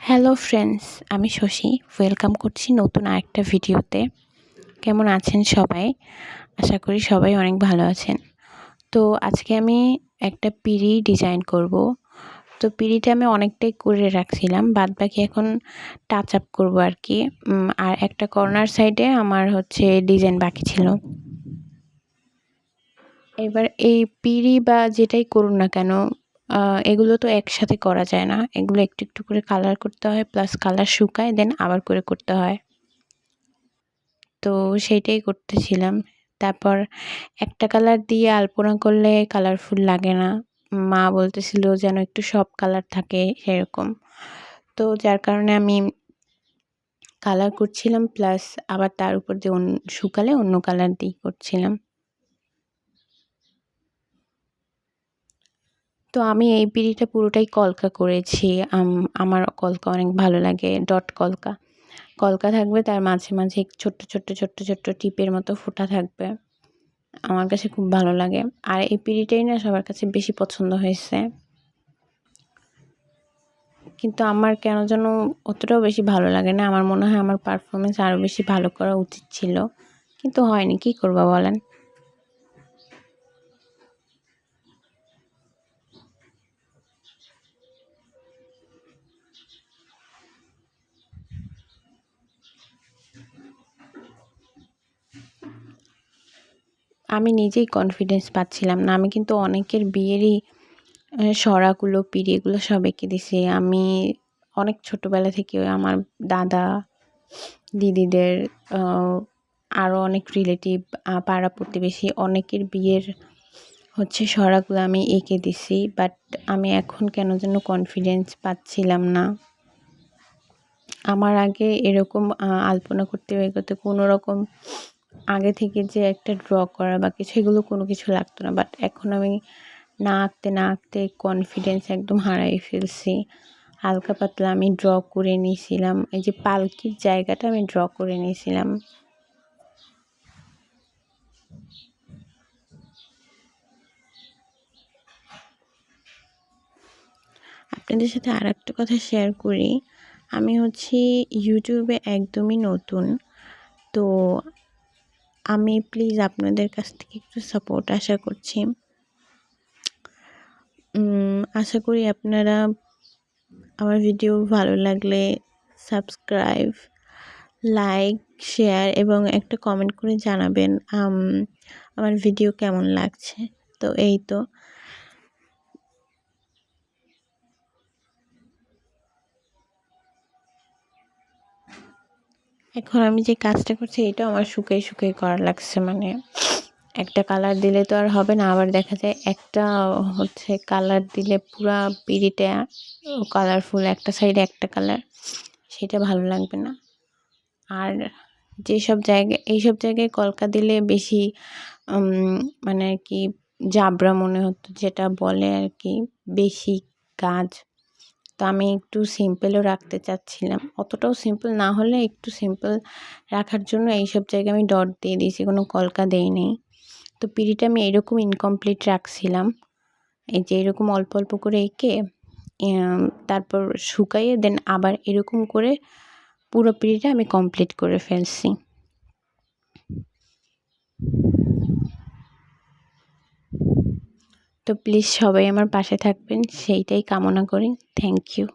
Hello friends, আমি Shashi welcome করছি নতুন আরেকটা ভিডিওতে। কেমন আছেন সবাই? আশা করি সবাই অনেক ভালো আছেন। তো আজকে আমি একটা পিঁড়ি ডিজাইন করব। তো পিঁড়িটা আমি অনেকটাই করে রাখছিলাম, বাদবাকি এখন টাচ আপ করবো আর কি। আর একটা কর্নার সাইডে আমার ডিজাইন বাকি ছিল। এবার এই পিঁড়ি বা যেটাই করুন না কেন, এগুলো তো একসাথে করা যায় না। এগুলো একটু একটু করে কালার করতে হয়, প্লাস কালার শুকায় দেন আবার করে করতে হয়। তো সেইটাই করতেছিলাম। তারপর একটা কালার দিয়ে আলপনা করলে কালারফুল লাগে না। মা বলতেছিল যেন একটু সব কালার থাকে সেরকম। তো যার কারণে আমি কালার করছিলাম, প্লাস আবার তার উপর দিয়ে শুকালে অন্য কালার দিয়ে করছিলাম। তো আমি এই পিঁড়িটা পুরোটাই কলকা করেছি। আমার কলকা অনেক ভালো লাগে, ডট কলকা। কলকা থাকবে, তার মাঝে মাঝে ছোট্ট ছোট্ট ছোট্ট ছোট্ট টিপের মতো ফোঁটা থাকবে। আমার কাছে খুব ভালো লাগে। আর এই পিঁড়িটাই না সবার কাছে বেশি পছন্দ হয়েছে। কিন্তু আমার কেন যেন অতটাও বেশি ভালো লাগে না। আমার মনে হয় আমার পারফরমেন্স আরও বেশি ভালো করা উচিত ছিল, কিন্তু হয়নি। কী করবা বলেন? আমি নিজেই কনফিডেন্স পাচ্ছিলাম না। আমি কিন্তু অনেকের বিয়েরই সরাগুলো, পিঁড়ি এগুলো সব এঁকে দিছি। আমি অনেক ছোটোবেলা থেকে আমার দাদা, দিদিদের, আরও অনেক রিলেটিভ, পাড়া প্রতিবেশী অনেকের বিয়ের সরাগুলো আমি এঁকে দিছি। বাট আমি এখন কেন যেন কনফিডেন্স পাচ্ছিলাম না। আমার আগে এরকম আলপনা করতে বা এগোতে কোনো রকম আগে থেকে যে একটা ড্র করা বা কিছু, এগুলো কোনো কিছু লাগতো না। বাট এখন আমি না আঁকতে না আঁকতে কনফিডেন্স একদম হারাই ফেলছি। হালকা পাতলা আমি ড্র করে নিয়েছিলাম। এই যে পালকির জায়গাটা আমি ড্র করে নিয়েছিলাম। আপনাদের সাথে আর একটা কথা শেয়ার করি। আমি ইউটিউবে একদমই নতুন। তো আমি প্লিজ আপনাদের কাছ থেকে একটু সাপোর্ট আশা করছি। আশা করি আপনারা আমার ভিডিও ভালো লাগলে সাবস্ক্রাইব, লাইক, শেয়ার এবং একটা কমেন্ট করে জানাবেন আমার ভিডিও কেমন লাগছে। তো এই তো, এখন আমি যে কাজটা করছি এটা আমার শুকাই শুকাই করা লাগছে। মানে একটা কালার দিলে তো আর হবে না। আবার দেখা যায় একটা কালার দিলে পুরা পিঁড়িটা কালারফুল, একটা সাইডে একটা কালার, সেটা ভালো লাগবে না। আর এইসব জায়গায় কলকা দিলে বেশি মানে আর কি জাবরা মনে হতো, যেটা বলে আর কি, বেশি কাজ। তো আমি একটু সিম্পলও রাখতে চাচ্ছিলাম। অতটাও সিম্পল না হলে একটু সিম্পল রাখার জন্য এইসব জায়গায় আমি ডট দিয়ে দিয়েছি, কোনো কলকা দেইনি। তো পিঁড়িটা আমি এরকম ইনকমপ্লিট রাখছিলাম। এই যে এরকম অল্প অল্প করে এঁকে তারপর শুকাইয়ে দেন আবার এরকম করে পুরো পিঁড়িটা আমি কমপ্লিট করে ফেলছি। তো প্লিজ সবাই আমার পাশে থাকবেন, সেইটাই কামনা করি। Thank you.